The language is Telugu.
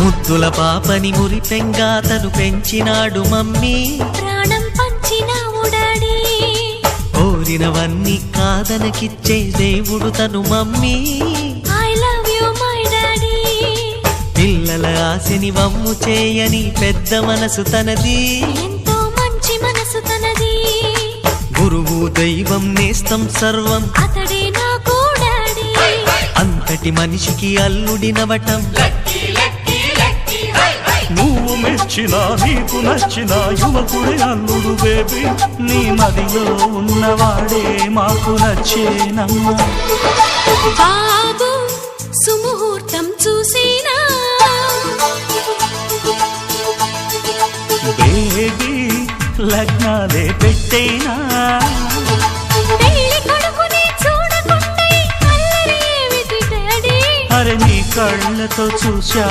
ముద్దుల పాపని మురిపెంగా తను పెంచినాడు మమ్మీ, ప్రాణం పంచినావు డాడీ. కోరినవన్నీ కాదనకిచ్చే దేవుడు తను mummy. I love you my daddy. పిల్లల ఆశని వమ్ము చేయని పెద్ద మనసు తనది, ఎంతో మంచి మనసు తనది. గురువు దైవం నేస్తం సర్వం అతడే నాకు డాడీ. అంతటి మనిషికి అల్లుడినవటం. నువ్వు మెచ్చినా నీకు నచ్చిన యువకుడే అల్లుడు బేబీ. నీ మదిలో ఉన్నవాడే మాకు నచ్చేనమ్మా. బాబు సుముహూర్తం చూసినా, బేబీ లగ్నాలే పెట్టేనా. పెళ్లి కొడుకుని చూడకుండా ఈ అల్లరి ఏమిటి డాడీ? అరే నీ కళ్ళతో చూశా